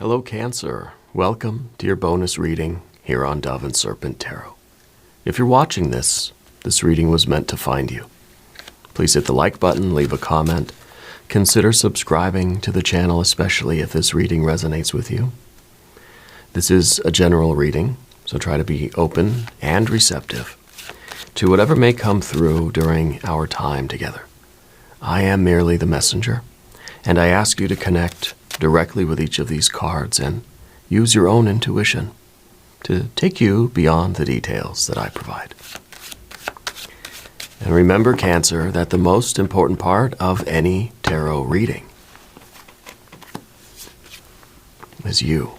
Hello, Cancer. Welcome to your bonus reading here on Dove and Serpent Tarot. If you're watching this reading was meant to find you. Please hit the like button, leave a comment. Consider subscribing to the channel, especially if this reading resonates with you. This is a general reading, so try to be open and receptive to whatever may come through during our time together. I am merely the messenger, and I ask you to connect directly with each of these cards and use your own intuition to take you beyond the details that I provide. And remember, Cancer, that the most important part of any tarot reading is you.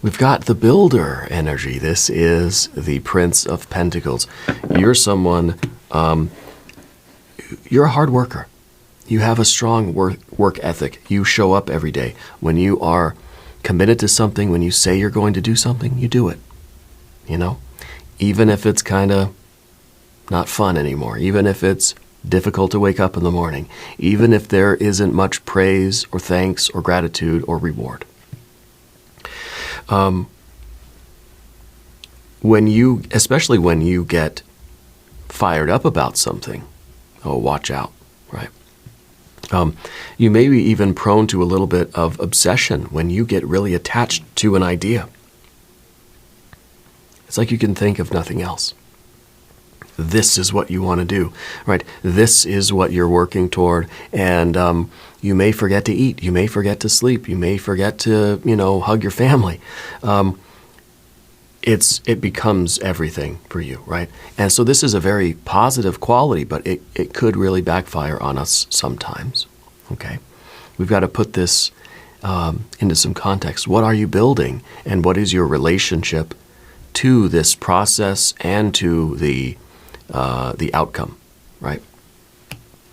We've got the Builder energy. This is the Prince of Pentacles. You're someone, you're a hard worker. You have a strong work ethic. You show up every day. When you are committed to something, when you say you're going to do something, you do it. You know? Even if it's kind of not fun anymore. Even if it's difficult to wake up in the morning. Even if there isn't much praise or thanks or gratitude or reward. Especially when you get fired up about something, oh, watch out, right? You may be even prone to a little bit of obsession when you get really attached to an idea. It's like you can think of nothing else. This is what you want to do, right? This is what you're working toward, and you may forget to eat. You may forget to sleep. You may forget to, hug your family. It becomes everything for you, right? And so this is a very positive quality, but it could really backfire on us sometimes, okay? We've got to put this into some context. What are you building, and what is your relationship to this process and to the outcome, right?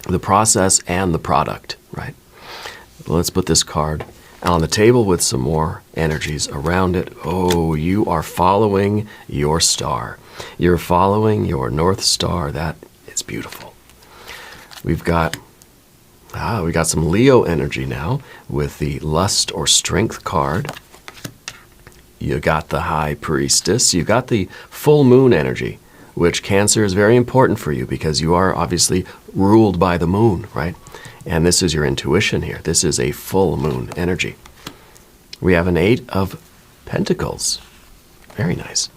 The process and the product, right? Let's put this card on the table with some more energies around it. Oh, you are following your star. You're following your North Star. That is beautiful. We got some Leo energy now with the Lust or Strength card. You got the High Priestess. You got the Full Moon energy, which, Cancer, is very important for you because you are obviously ruled by the moon, right? And this is your intuition here. This is a full moon energy. We have an 8 of Pentacles. Very nice.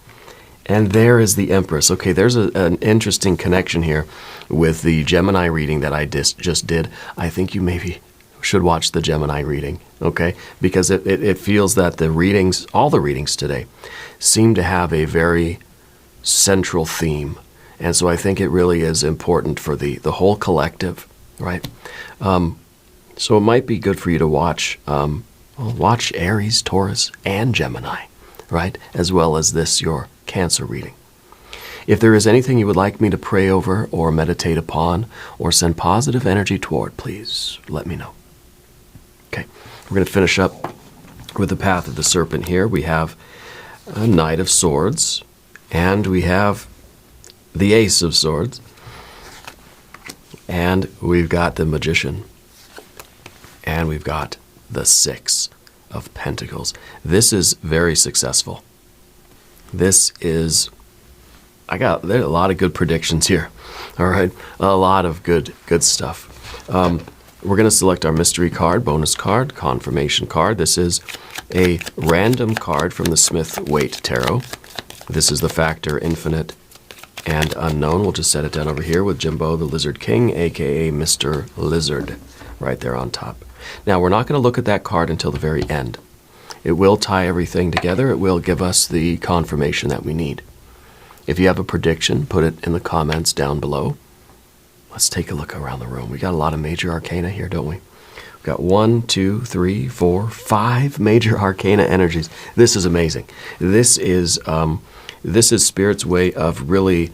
And there is the Empress. Okay, there's an interesting connection here with the Gemini reading that I just did. I think you maybe should watch the Gemini reading, okay? Because it feels that all the readings today, seem to have a very central theme. And so I think it really is important for the whole collective, right? So it might be good for you to watch Aries, Taurus, and Gemini, right? As well as your Cancer reading. If there is anything you would like me to pray over or meditate upon or send positive energy toward, please let me know. Okay, we're going to finish up with the Path of the Serpent here. We have a Knight of Swords, and we have the Ace of Swords, and we've got the Magician, and we've got the 6 of Pentacles. This is very successful. There are a lot of good predictions here. All right, a lot of good stuff. We're going to select our mystery card, bonus card, confirmation card. This is a random card from the Smith-Waite Tarot. This is the factor infinite and unknown. We'll just set it down over here with Jimbo, the Lizard King, aka Mr. Lizard, right there on top. Now, we're not going to look at that card until the very end. It will tie everything together. It will give us the confirmation that we need. If you have a prediction, put it in the comments down below. Let's take a look around the room. We got a lot of major arcana here, don't we? We've got 1, 2, 3, 4, 5 major arcana energies. This is amazing. This is Spirit's way of really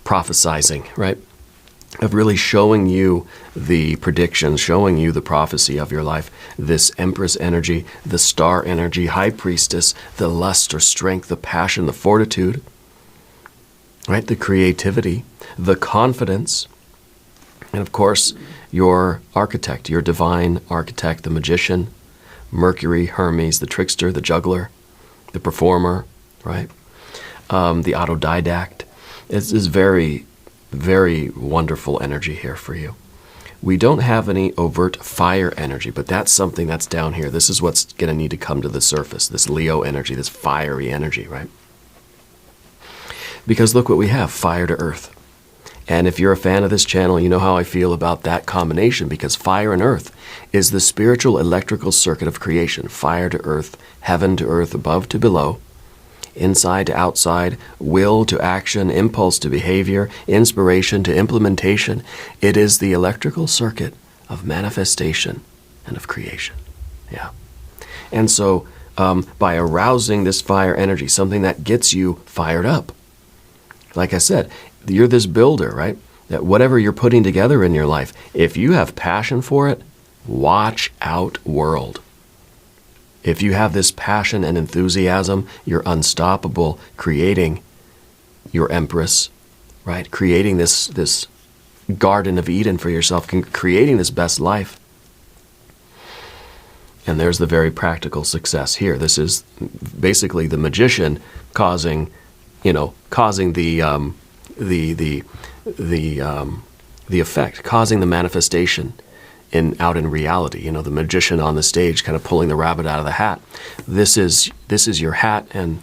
prophesizing, right? Of really showing you the predictions, showing you the prophecy of your life. This Empress energy, the Star energy, High Priestess, the Lust or Strength, the Passion, the Fortitude, right? The creativity, the confidence, and of course, your architect, your divine architect, the Magician, Mercury, Hermes, the trickster, the juggler, the performer, right? The autodidact. It's very, very wonderful energy here for you. We don't have any overt fire energy, but that's something that's down here. This is what's going to need to come to the surface, this Leo energy, this fiery energy, right? Because look what we have, fire to earth. And if you're a fan of this channel, you know how I feel about that combination, because fire and earth is the spiritual electrical circuit of creation. Fire to earth, heaven to earth, above to below, inside to outside, will to action, impulse to behavior, inspiration to implementation. It is the electrical circuit of manifestation and of creation. Yeah. And so by arousing this fire energy, something that gets you fired up, like I said, you're this builder, right? That whatever you're putting together in your life, if you have passion for it, watch out, world. If you have this passion and enthusiasm, you're unstoppable, creating your empress, right? Creating this Garden of Eden for yourself, creating this best life. And there's the very practical success here. This is basically the magician causing the effect, causing the manifestation out in reality. The magician on the stage kind of pulling the rabbit out of the hat. This is your hat, and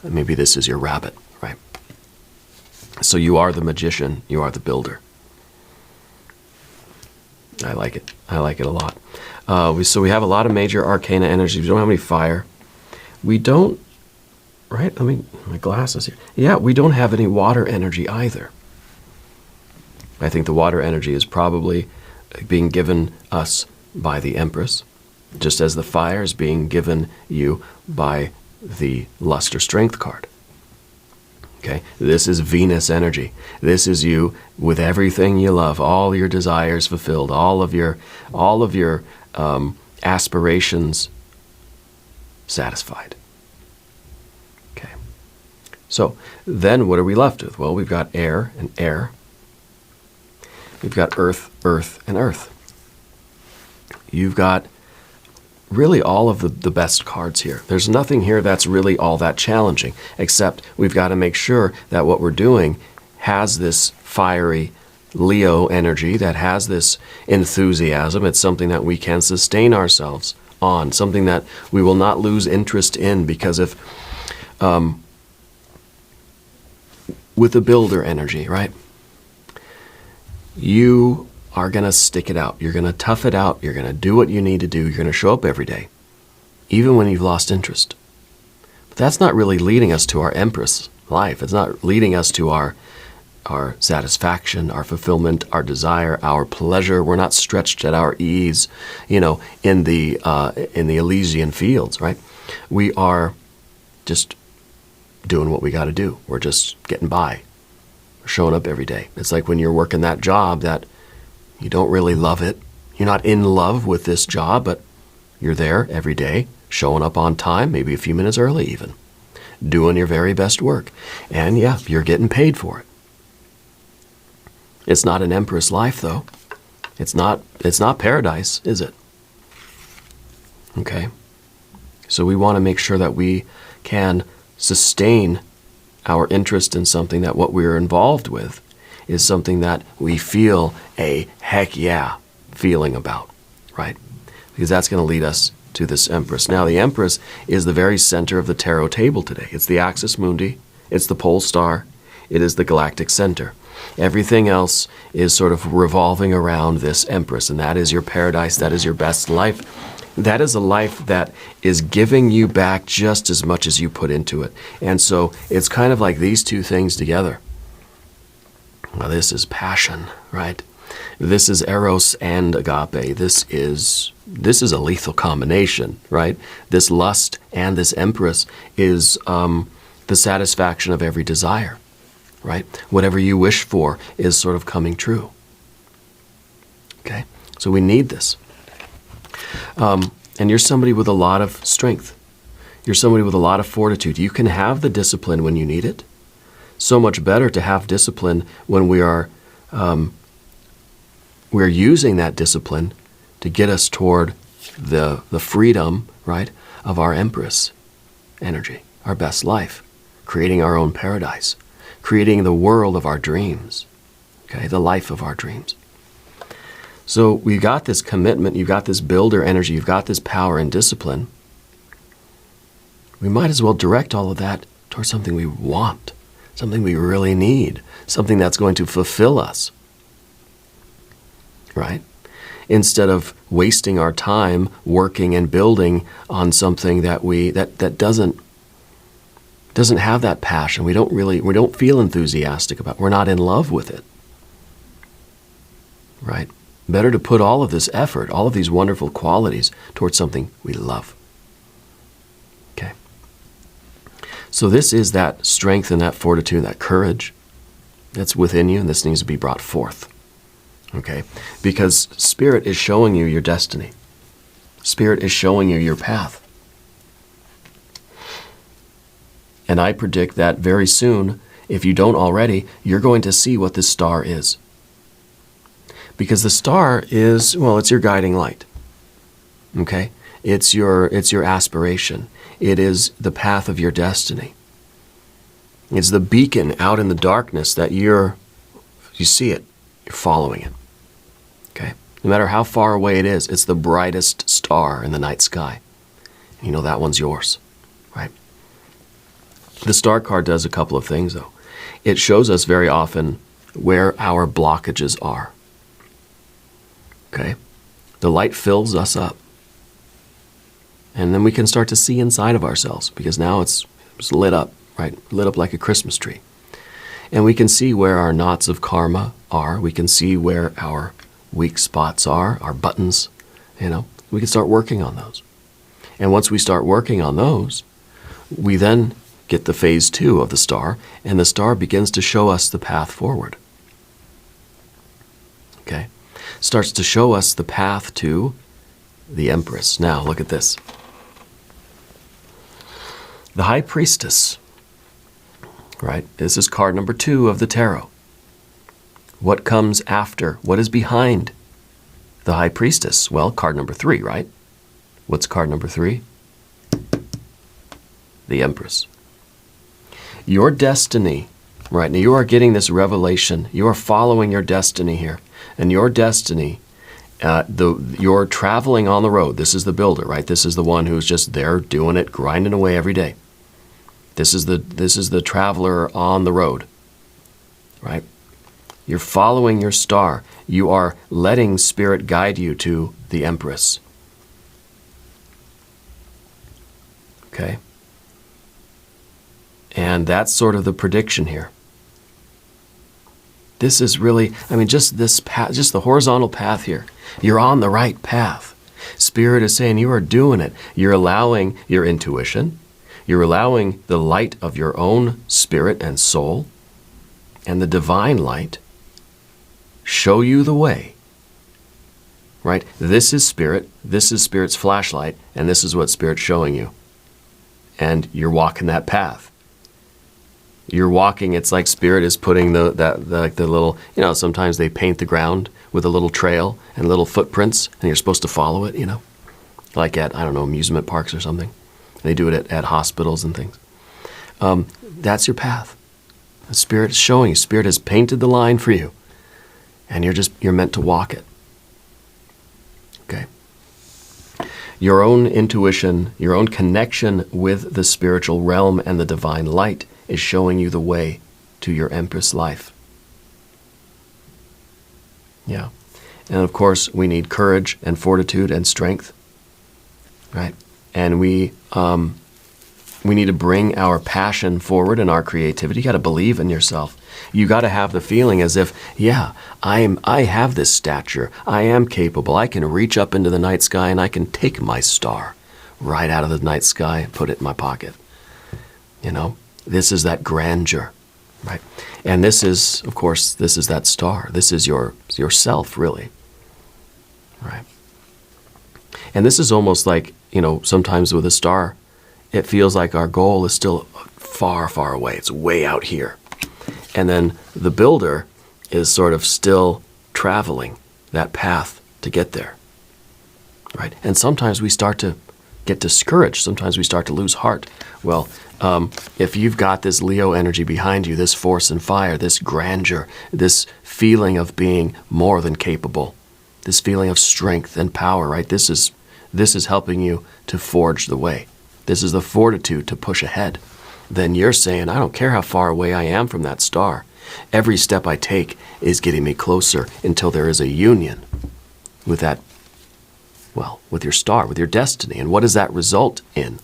maybe this is your rabbit, right? So you are the magician, you are the builder. I like it. I like it a lot. So we have a lot of major arcana energies. We don't have any fire. We don't, right? I mean, my glasses here. Yeah, we don't have any water energy either. I think the water energy is probably being given us by the Empress, just as the fire is being given you by the lust or strength card. Okay, this is Venus energy. This is you with everything you love, all your desires fulfilled, all of your aspirations satisfied. Okay, so then what are we left with? Well, we've got air and air. We've got earth, earth, and earth. You've got really all of the best cards here. There's nothing here that's really all that challenging, except we've got to make sure that what we're doing has this fiery Leo energy, that has this enthusiasm. It's something that we can sustain ourselves on, something that we will not lose interest in, because if with the builder energy, right? You are going to stick it out. You're going to tough it out. You're going to do what you need to do. You're going to show up every day, even when you've lost interest. But that's not really leading us to our Empress life. It's not leading us to our satisfaction, our fulfillment, our desire, our pleasure. We're not stretched at our ease, in the Elysian fields, right? We are just doing what we got to do. We're just getting by. We're showing up every day. It's like when you're working that job that you don't really love it. You're not in love with this job, but you're there every day, showing up on time, maybe a few minutes early even, doing your very best work. And yeah, you're getting paid for it. It's not an Empress life, though. It's not paradise, is it? Okay. So we want to make sure that we can sustain our interest in something, that what we're involved with is something that we feel a heck yeah feeling about, right? Because that's going to lead us to this Empress. Now, the Empress is the very center of the tarot table today. It's the axis mundi. It's the pole star. It is the galactic center. Everything else is sort of revolving around this Empress, and that is your paradise. That is your best life. That is a life that is giving you back just as much as you put into it. And so it's kind of like these two things together. Now, this is passion, right? This is eros and agape. This is a lethal combination, right? This lust and this Empress is the satisfaction of every desire, right? Whatever you wish for is sort of coming true. Okay? So we need this. And you're somebody with a lot of strength. You're somebody with a lot of fortitude. You can have the discipline when you need it. So much better to have discipline when we're using that discipline to get us toward the freedom, right, of our Empress energy, our best life, creating our own paradise, creating the world of our dreams, okay, the life of our dreams. So we've got this commitment, you've got this builder energy, you've got this power and discipline. We might as well direct all of that towards something we want, something we really need, something that's going to fulfill us, right? Instead of wasting our time working and building on something that that doesn't have that passion. We don't feel enthusiastic about. We're not in love with it, right? Better to put all of this effort, all of these wonderful qualities towards something we love. Okay. So this is that strength and that fortitude, that courage that's within you, and this needs to be brought forth. Okay? Because Spirit is showing you your destiny. Spirit is showing you your path. And I predict that very soon, if you don't already, you're going to see what this star is. Because the star is, well, it's your guiding light. Okay? It's your aspiration. It is the path of your destiny. It's the beacon out in the darkness that you see it, you're following it. Okay? No matter how far away it is, it's the brightest star in the night sky. You know that one's yours, right? The star card does a couple of things, though. It shows us very often where our blockages are. Okay? The light fills us up. And then we can start to see inside of ourselves, because now it's lit up, right? Lit up like a Christmas tree. And we can see where our knots of karma are. We can see where our weak spots are, our buttons, We can start working on those. And once we start working on those, we then get the phase 2 of the star, and the star begins to show us the path forward. Okay? Starts to show us the path to the Empress. Now, look at this. The High Priestess, right? This is card number 2 of the tarot. What comes after? What is behind the High Priestess? Well, card number 3, right? What's card number 3? The Empress. Your destiny, right? Now you are getting this revelation. You are following your destiny here. And your destiny, you're traveling on the road. This is the builder, right? This is the one who's just there doing it, grinding away every day. This is the traveler on the road, right? You're following your star. You are letting Spirit guide you to the Empress. Okay? And that's sort of the prediction here. This is really, just this path, just the horizontal path here. You're on the right path. Spirit is saying you are doing it. You're allowing your intuition. You're allowing the light of your own spirit and soul and the divine light show you the way. Right? This is Spirit. This is Spirit's flashlight. And this is what Spirit's showing you. And you're walking that path. You're walking, it's like Spirit is putting the little, sometimes they paint the ground with a little trail and little footprints, and you're supposed to follow it, like at, amusement parks or something. They do it at hospitals and things. That's your path. The Spirit is showing you. Spirit has painted the line for you, and you're meant to walk it. Okay? Your own intuition, your own connection with the spiritual realm and the divine light is showing you the way to your Empress life. Yeah. And of course, we need courage and fortitude and strength, right? And we need to bring our passion forward and our creativity. You got to believe in yourself. You got to have the feeling as if, yeah, I have this stature. I am capable. I can reach up into the night sky and I can take my star right out of the night sky and put it in my pocket. This is that grandeur, right? And this is, of course, this is that star. This is yourself, really, right? And this is almost like, sometimes with a star, it feels like our goal is still far, far away. It's way out here. And then the builder is sort of still traveling that path to get there, right? right? And sometimes we start to get discouraged. Sometimes we start to lose heart. Well, if you've got this Leo energy behind you, this force and fire, this grandeur, this feeling of being more than capable, this feeling of strength and power, right? This is helping you to forge the way. This is the fortitude to push ahead. Then you're saying, I don't care how far away I am from that star. Every step I take is getting me closer until there is a union with that, well, with your star, with your destiny. And what does that result in?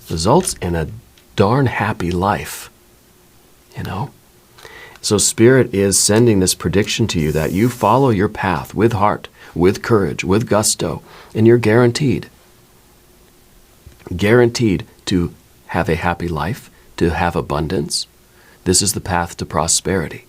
Results in a darn happy life, you know? So Spirit is sending this prediction to you that you follow your path with heart, with courage, with gusto, and you're guaranteed to have a happy life, to have abundance. This is the path to prosperity.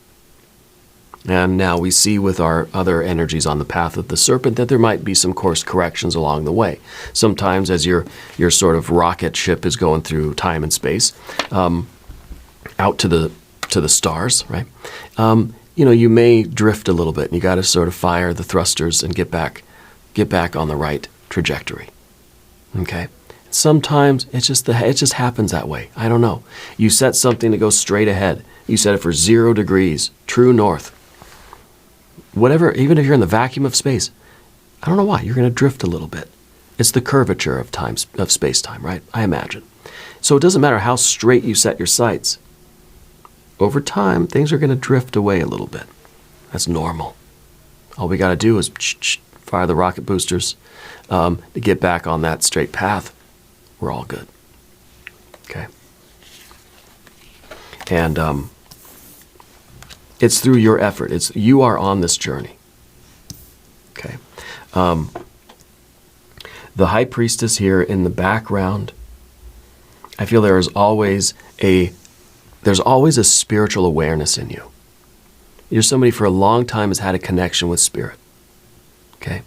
And now we see with our other energies on the path of the serpent that there might be some course corrections along the way. Sometimes as your sort of rocket ship is going through time and space, out to the stars, right? You may drift a little bit, and you got to sort of fire the thrusters and get back on the right trajectory. Okay? Sometimes it just happens that way. I don't know. You set something to go straight ahead. You set it for 0 degrees, true north. Whatever, even if you're in the vacuum of space, I don't know why, you're going to drift a little bit. It's the curvature of space-time, right? I imagine. So it doesn't matter how straight you set your sights. Over time, things are going to drift away a little bit. That's normal. All we got to do is fire the rocket boosters to get back on that straight path. We're all good. Okay? And it's through your effort. You are on this journey. Okay? The High Priestess here in the background, I feel there's always a spiritual awareness in you. You're somebody for a long time has had a connection with Spirit. Okay?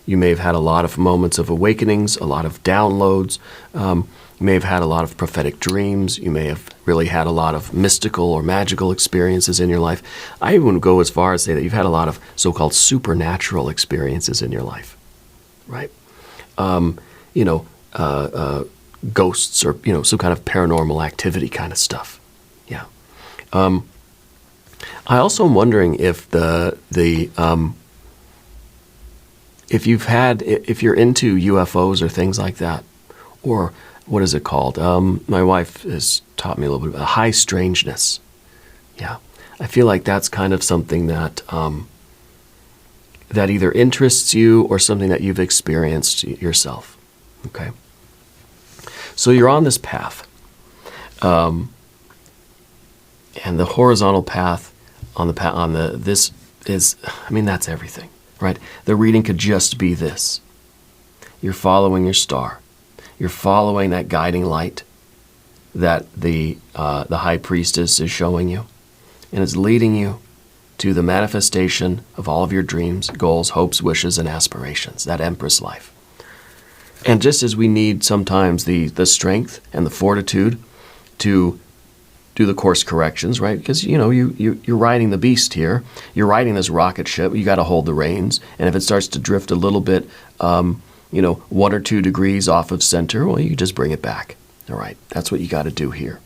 You may have had a lot of moments of awakenings, a lot of downloads. You may have had a lot of prophetic dreams. You may have really had a lot of mystical or magical experiences in your life. I even go as far as say that you've had a lot of so-called supernatural experiences in your life, right? Ghosts or, some kind of paranormal activity kind of stuff. Yeah. I also am wondering if if you're into UFOs or things like that, or what is it called? My wife has taught me a little bit about high strangeness. Yeah. I feel like that's kind of something that that either interests you or something that you've experienced yourself. Okay. So you're on this path. And the horizontal path this is, that's everything, right? The reading could just be this. You're following your star. You're following that guiding light that the High Priestess is showing you. And it's leading you to the manifestation of all of your dreams, goals, hopes, wishes, and aspirations, that Empress life. And just as we need sometimes the strength and the fortitude to do the course corrections, right? Because, you're riding the beast here. You're riding this rocket ship. You got to hold the reins. And if it starts to drift a little bit, 1 or 2 degrees off of center, well, you just bring it back. All right, that's what you got to do here.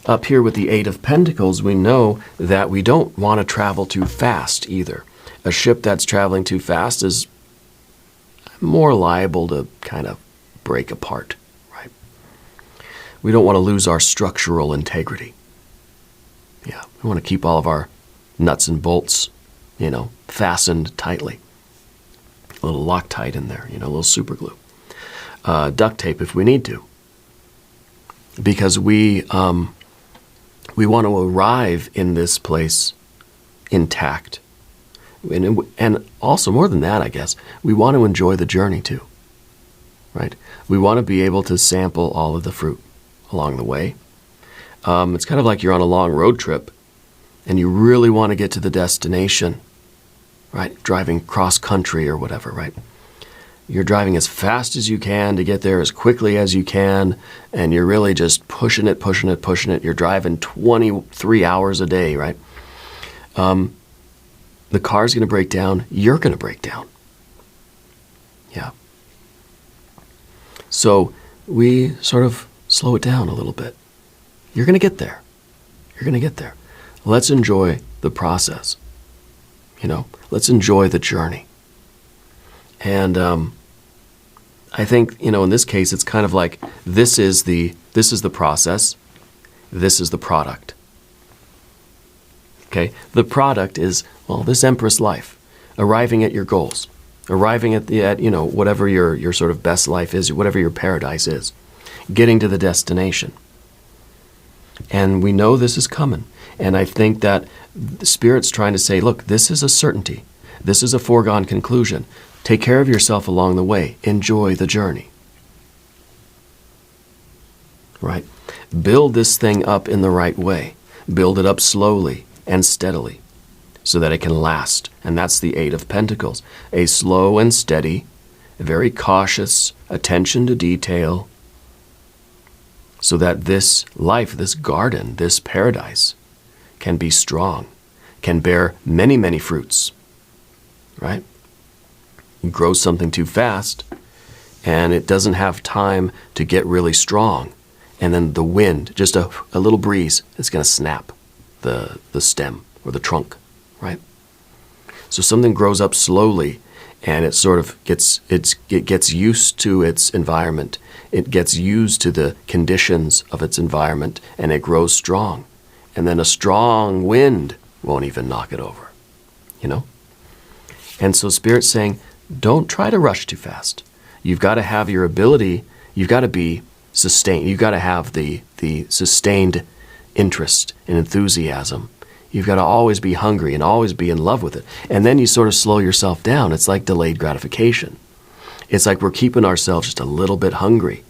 Up here with the 8 of Pentacles, we know that we don't want to travel too fast either. A ship that's traveling too fast is more liable to kind of break apart, right? We don't want to lose our structural integrity. Yeah, we want to keep all of our nuts and bolts, fastened tightly. A little Loctite in there, a little super glue. Duct tape if we need to. Because we want to arrive in this place intact. And also, more than that, I guess, we want to enjoy the journey too, right? We want to be able to sample all of the fruit along the way. It's kind of like you're on a long road trip and you really want to get to the destination, right? Driving cross country or whatever, right? You're driving as fast as you can to get there as quickly as you can, and you're really just pushing it. You're driving 23 hours a day, right? The car's going to break down. You're going to break down. Yeah. So we sort of slow it down a little bit. You're going to get there. You're going to get there. Let's enjoy the process. Let's enjoy the journey. And I think, in this case, it's kind of like this is the process. This is the product. Okay? The product is, this Empress life, arriving at your goals, arriving at whatever your sort of best life is, whatever your paradise is, getting to the destination. And we know this is coming. And I think that the Spirit's trying to say, look, this is a certainty. This is a foregone conclusion. Take care of yourself along the way. Enjoy the journey. Right? Build this thing up in the right way. Build it up slowly and steadily so that it can last. And that's the Eight of Pentacles. A slow and steady, a very cautious attention to detail, so that this life, this garden, this paradise can be strong, can bear many, many fruits, right? You grow something too fast, and it doesn't have time to get really strong. And then the wind, just a little breeze, is going to snap the stem or the trunk, right? So something grows up slowly, and it sort of gets used to its environment. It gets used to the conditions of its environment, and it grows strong. And then a strong wind won't even knock it over, And so Spirit's saying, don't try to rush too fast. You've got to have your ability, you've got to be sustained. You've got to have the sustained interest and enthusiasm. You've got to always be hungry and always be in love with it. And then you sort of slow yourself down. It's like delayed gratification. It's like we're keeping ourselves just a little bit hungry.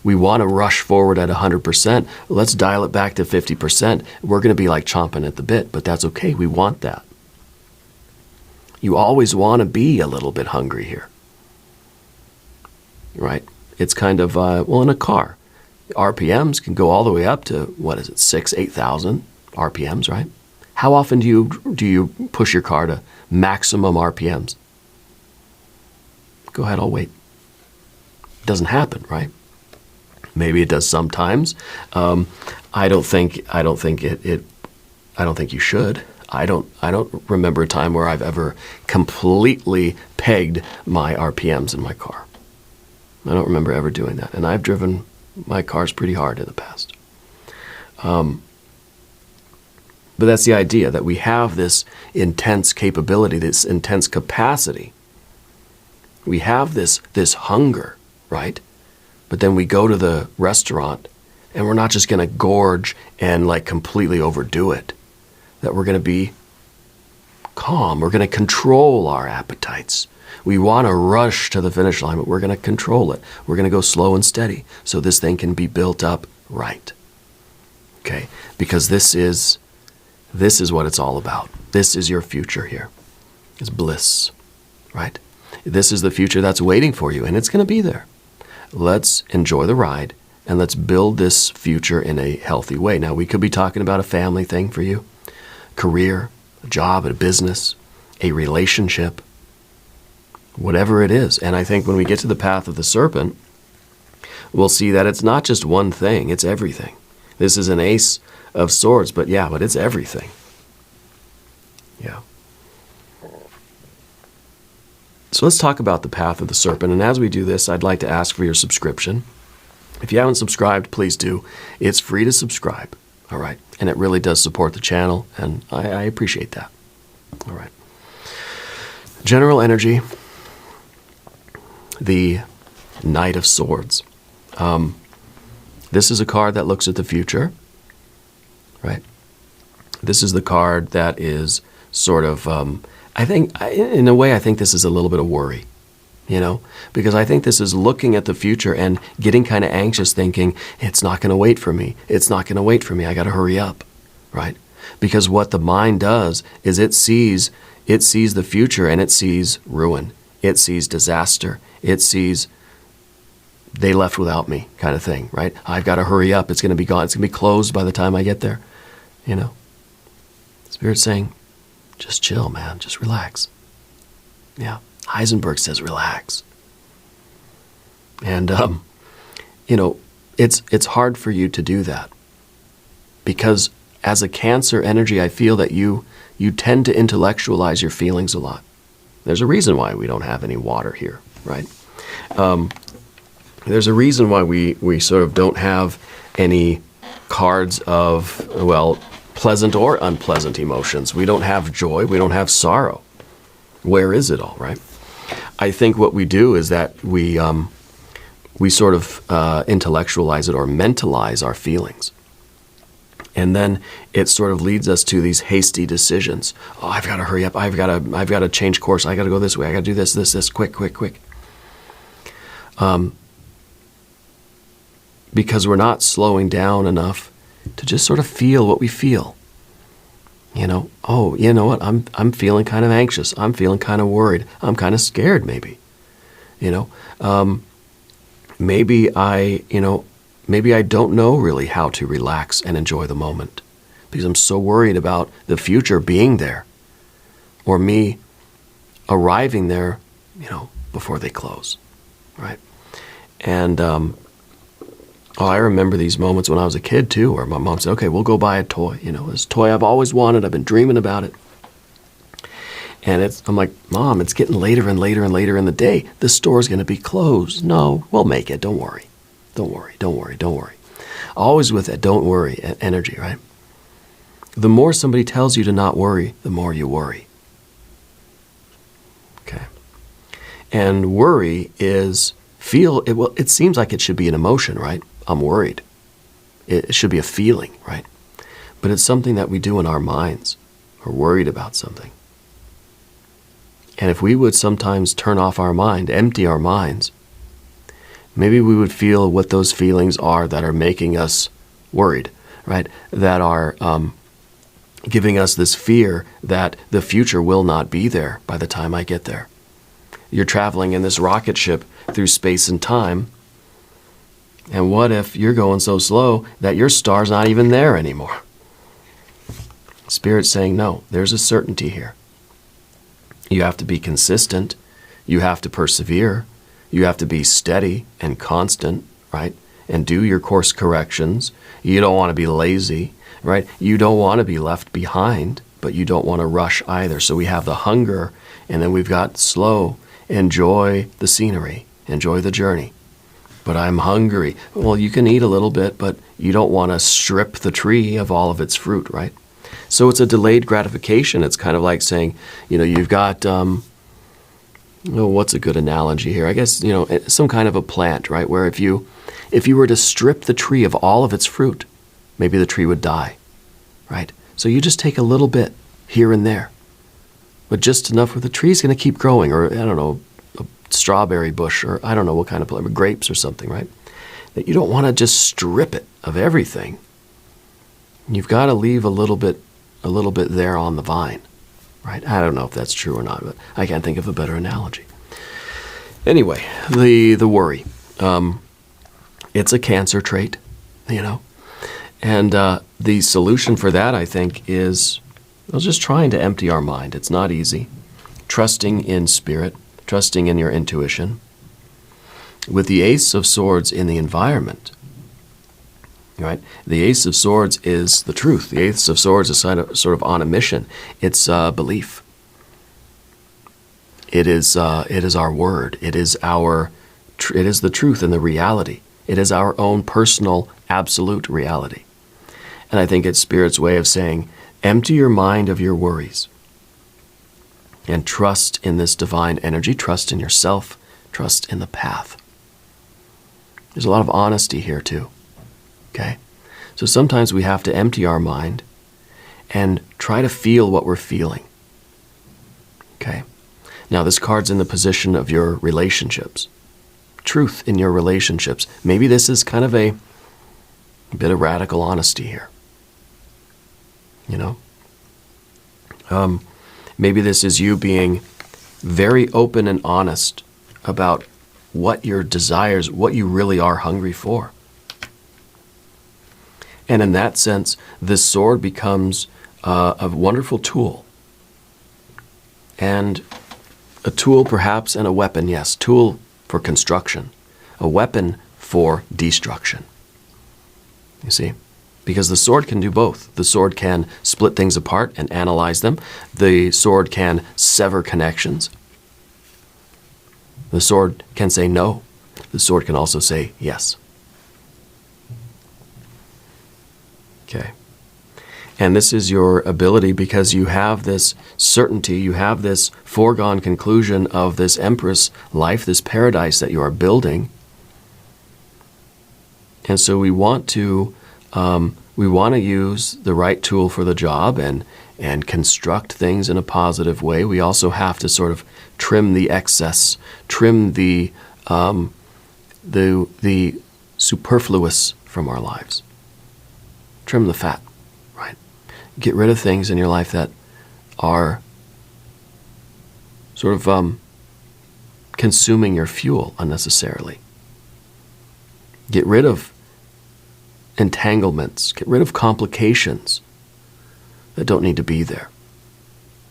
We want to rush forward at 100%. Let's dial it back to 50%. We're going to be like chomping at the bit, but that's okay. We want that. You always want to be a little bit hungry here, right? It's kind of, in a car, RPMs can go all the way up to, 6,000, 8,000 RPMs, right? How often do you push your car to maximum RPMs? Go ahead, I'll wait. It doesn't happen, right? Maybe it does sometimes. I don't think you should. I don't remember a time where I've ever completely pegged my RPMs in my car. I don't remember ever doing that. And I've driven my cars pretty hard in the past. But that's the idea, that we have this intense capability, this intense capacity. We have this hunger, right? But then we go to the restaurant and we're not just going to gorge and completely overdo it. That we're going to be calm. We're going to control our appetites. We want to rush to the finish line, but we're going to control it. We're going to go slow and steady so this thing can be built up right. Okay? Because this is what it's all about. This is your future here. It's bliss, right? This is the future that's waiting for you, and it's going to be there. Let's enjoy the ride, and let's build this future in a healthy way. Now, we could be talking about a family thing for you, career, a job, a business, a relationship, whatever it is. And I think when we get to the path of the serpent, we'll see that it's not just one thing, it's everything. This is an ace of swords, but it's everything. Yeah. So let's talk about the path of the serpent. And as we do this, I'd like to ask for your subscription. If you haven't subscribed, please do. It's free to subscribe. All right. And it really does support the channel, and I appreciate that. All right. General energy, the Knight of Swords. This is a card that looks at the future, right? This is the card that is sort of, I think this is a little bit of worry, because I think this is looking at the future and getting kind of anxious, thinking, it's not going to wait for me. It's not going to wait for me. I got to hurry up, right? Because what the mind does is it sees the future, and it sees ruin. It sees disaster. It sees they left without me kind of thing, right? I've got to hurry up. It's going to be gone. It's going to be closed by the time I get there, Spirit's saying, just chill, man. Just relax. Yeah. Heisenberg says relax. And, it's hard for you to do that because as a Cancer energy, I feel that you tend to intellectualize your feelings a lot. There's a reason why we don't have any water here, right? There's a reason why we sort of don't have any cards of, well, pleasant or unpleasant emotions. We don't have joy. We don't have sorrow. Where is it all, right? I think what we do is that we sort of intellectualize it or mentalize our feelings. And then it sort of leads us to these hasty decisions. Oh, I've got to hurry up. I've got to change course. I got to go this way. I got to do this, quick. Because we're not slowing down enough to just sort of feel what we feel. Oh, you know what? I'm feeling kind of anxious. I'm feeling kind of worried. I'm kind of scared, maybe. Maybe I don't know really how to relax and enjoy the moment because I'm so worried about the future being there or me arriving there, before they close, right? And I remember these moments when I was a kid too, where my mom said, "Okay, we'll go buy a toy. This toy I've always wanted. I've been dreaming about it." And I'm like, "Mom, it's getting later and later and later in the day. The store's going to be closed." "No, we'll make it. Don't worry. Don't worry. Always with that don't worry energy, right? The more somebody tells you to not worry, the more you worry. Okay. And worry is it seems like it should be an emotion, right? I'm worried. It should be a feeling, right? But it's something that we do in our minds. We're worried about something. And if we would sometimes turn off our mind, empty our minds, maybe we would feel what those feelings are that are making us worried, right? That are giving us this fear that the future will not be there by the time I get there. You're traveling in this rocket ship through space and time, and what if you're going so slow that your star's not even there anymore? Spirit's saying, no, there's a certainty here. You have to be consistent. You have to persevere. You have to be steady and constant, right? And do your course corrections. You don't want to be lazy, right? You don't want to be left behind, but you don't want to rush either. So we have the hunger, and then we've got slow. Enjoy the scenery. Enjoy the journey. But I'm hungry. Well, you can eat a little bit, but you don't want to strip the tree of all of its fruit, right? So it's a delayed gratification. It's kind of like saying, you've got, what's a good analogy here? I guess, some kind of a plant, right? Where if you were to strip the tree of all of its fruit, maybe the tree would die, right? So you just take a little bit here and there, but just enough where the tree's going to keep growing, or I don't know, a strawberry bush, or I don't know what kind of plant, grapes or something, right? That you don't want to just strip it of everything. You've got to leave a little bit there on the vine, right? I don't know if that's true or not, but I can't think of a better analogy. Anyway, the worry. It's a Cancer trait, and the solution for that, I think, is just trying to empty our mind. It's not easy. Trusting in spirit, trusting in your intuition. With the Ace of Swords in the environment, right? The Ace of Swords is the truth. The Ace of Swords is sort of on a mission. It's belief. It is our word. It is the truth and the reality. It is our own personal absolute reality. And I think it's Spirit's way of saying, empty your mind of your worries and trust in this divine energy. Trust in yourself. Trust in the path. There's a lot of honesty here too. Okay? So sometimes we have to empty our mind and try to feel what we're feeling. Okay? Now this card's in the position of your relationships. Truth in your relationships. Maybe this is kind of a bit of radical honesty here. Maybe this is you being very open and honest about what your desires, what you really are hungry for. And in that sense, this sword becomes a wonderful tool. And a tool perhaps, and a weapon, yes. Tool for construction, a weapon for destruction. You see? Because the sword can do both. The sword can split things apart and analyze them. The sword can sever connections. The sword can say no. The sword can also say yes. Okay. And this is your ability because you have this certainty, you have this foregone conclusion of this Empress life, this paradise that you are building. And so we want to use the right tool for the job and construct things in a positive way. We also have to sort of trim the excess, trim the superfluous from our lives. Trim the fat, right? Get rid of things in your life that are sort of consuming your fuel unnecessarily. Get rid of entanglements. Get rid of complications that don't need to be there.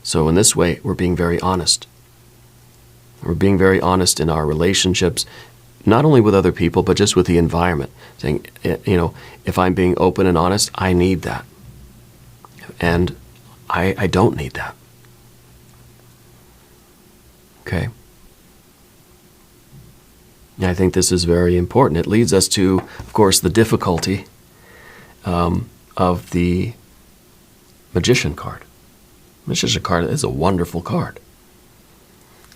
So in this way, we're being very honest. We're being very honest in our relationships, not only with other people, but just with the environment. Saying, if I'm being open and honest, I need that. And I don't need that. Okay? And I think this is very important. It leads us to, of course, the difficulty of the Magician card. Magician card is a wonderful card.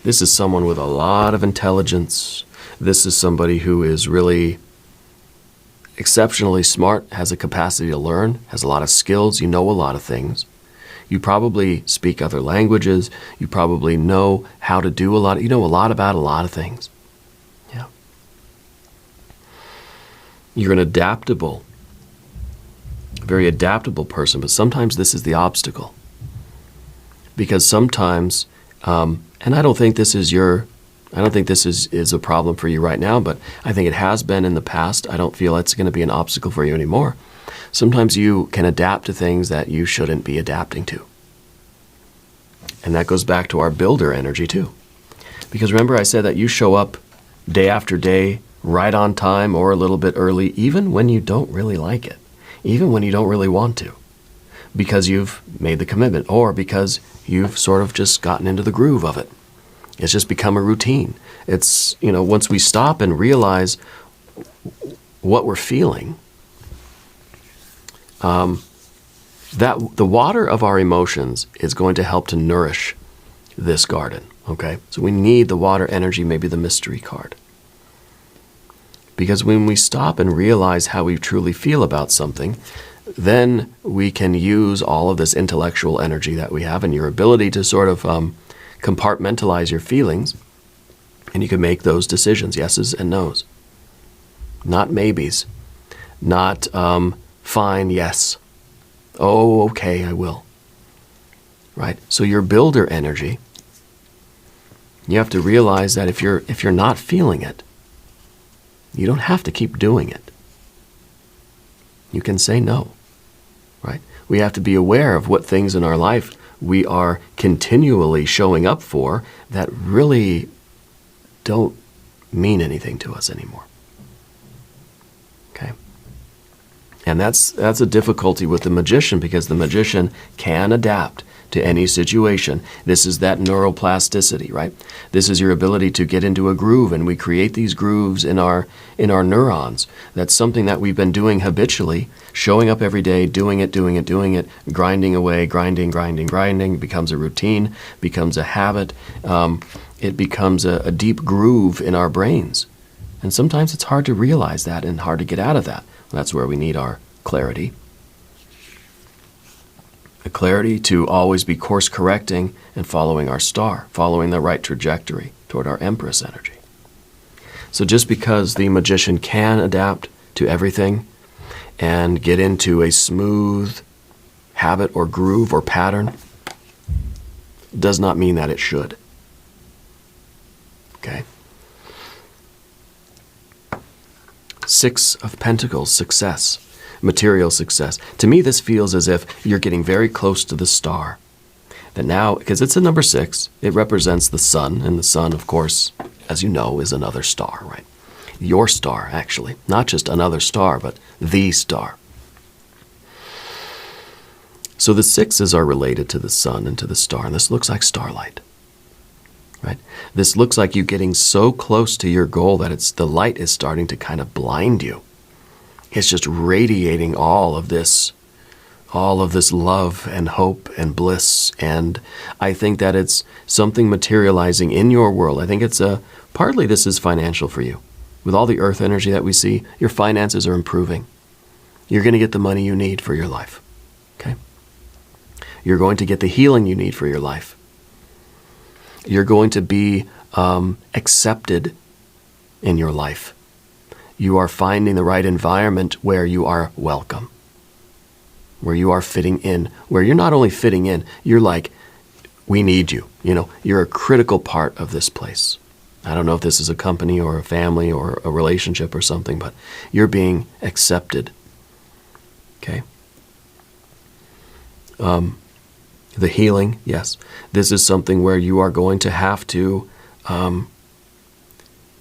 This is someone with a lot of intelligence. This is somebody who is really exceptionally smart, has a capacity to learn, has a lot of skills. You know a lot of things. You probably speak other languages. You probably know how to do a lot. You know a lot about a lot of things. Yeah. You're an very adaptable person, but sometimes this is the obstacle. Because sometimes, and I don't think this is a problem for you right now, but I think it has been in the past. I don't feel it's going to be an obstacle for you anymore. Sometimes you can adapt to things that you shouldn't be adapting to. And that goes back to our builder energy too. Because remember I said that you show up day after day, right on time or a little bit early, even when you don't really like it, even when you don't really want to, because you've made the commitment or because you've sort of just gotten into the groove of it. It's just become a routine. It's, once we stop and realize what we're feeling, that the water of our emotions is going to help to nourish this garden, okay? So we need the water energy, maybe the mystery card. Because when we stop and realize how we truly feel about something, then we can use all of this intellectual energy that we have and your ability to sort of compartmentalize your feelings, and you can make those decisions, yeses and nos. Not maybes. Not fine, yes. Oh, okay, I will. Right? So your builder energy, you have to realize that if you're not feeling it, you don't have to keep doing it. You can say no. Right? We have to be aware of what things in our life we are continually showing up for that really don't mean anything to us anymore. Okay? And that's a difficulty with the magician, because the magician can adapt to any situation. This is that neuroplasticity, right? This is your ability to get into a groove, and we create these grooves in our neurons. That's something that we've been doing habitually, showing up every day, doing it, grinding away, grinding, becomes a routine, becomes a habit. It becomes a deep groove in our brains. And sometimes it's hard to realize that and hard to get out of that. That's where we need our clarity. The clarity to always be course correcting and following our star, following the right trajectory toward our Empress energy. So just because the magician can adapt to everything and get into a smooth habit or groove or pattern does not mean that it should. Okay? Six of Pentacles, success. Material success. To me, this feels as if you're getting very close to the star. That now, because it's a number 6, it represents the sun, and the sun, of course, as you know, is another star, right? your star, actually. Not just another star, but the star. So the sixes are related to the sun and to the star, and this looks like starlight. Right? This looks like you getting so close to your goal that the light is starting to kind of blind you. It's just radiating all of this love and hope and bliss. And I think that it's something materializing in your world. I think it's partly this is financial for you. With all the earth energy that we see, your finances are improving. You're going to get the money you need for your life. Okay? You're going to get the healing you need for your life. You're going to be accepted in your life. You are finding the right environment where you are welcome, where you are fitting in, where you're not only fitting in, you're like, we need you. You're a critical part of this place. I don't know if this is a company or a family or a relationship or something, but you're being accepted. Okay? The healing, yes. This is something where you are going to have to,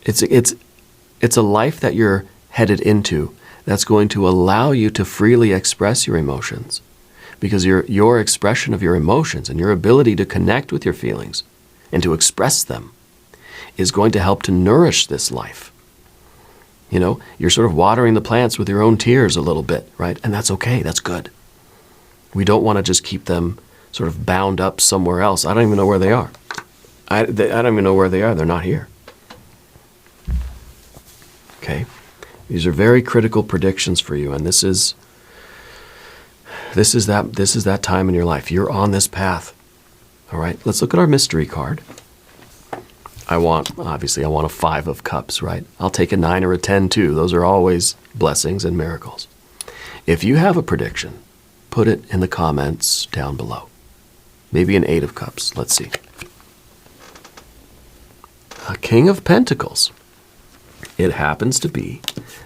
it's a life that you're headed into that's going to allow you to freely express your emotions. Because your expression of your emotions and your ability to connect with your feelings and to express them is going to help to nourish this life. You're sort of watering the plants with your own tears a little bit, right? And that's okay, that's good. We don't want to just keep them sort of bound up somewhere else. I don't even know where they are. I don't even know where they are. They're not here. Okay? These are very critical predictions for you, and this is that time in your life. You're on this path. All right? Let's look at our mystery card. I want a 5 of cups, right? I'll take a 9 or a 10 too. Those are always blessings and miracles. If you have a prediction, put it in the comments down below. Maybe an 8 of cups. Let's see. A King of Pentacles. It happens to be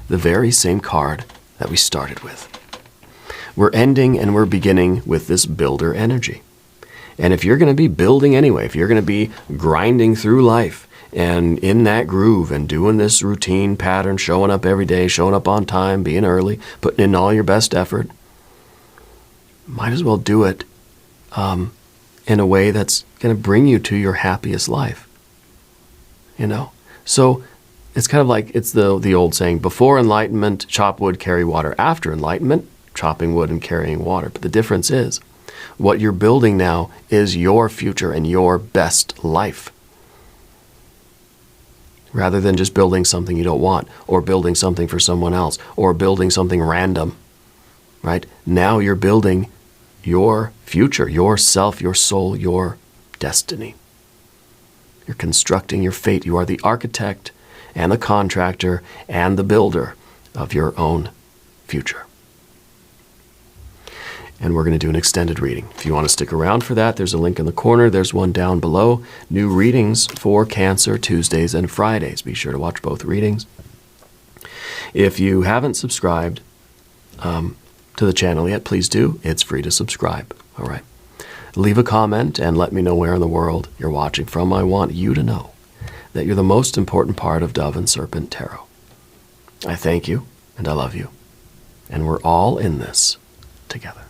the very same card that we started with. We're ending and we're beginning with this builder energy. And if you're going to be building anyway, if you're going to be grinding through life and in that groove and doing this routine pattern, showing up every day, showing up on time, being early, putting in all your best effort, might as well do it in a way that's going to bring you to your happiest life. So it's kind of like, it's the old saying, before enlightenment, chop wood, carry water. After enlightenment, chopping wood and carrying water. But the difference is, what you're building now is your future and your best life. Rather than just building something you don't want, or building something for someone else, or building something random, right? Now you're building your future, yourself, your soul, your destiny. You're constructing your fate. You are the architect and the contractor and the builder of your own future. And we're going to do an extended reading. If you want to stick around for that, there's a link in the corner. There's one down below. New readings for Cancer, Tuesdays and Fridays. Be sure to watch both readings. If you haven't subscribed to the channel yet, please do. It's free to subscribe. All right. Leave a comment and let me know where in the world you're watching from. I want you to know that you're the most important part of Dove and Serpent Tarot. I thank you and I love you. And we're all in this together.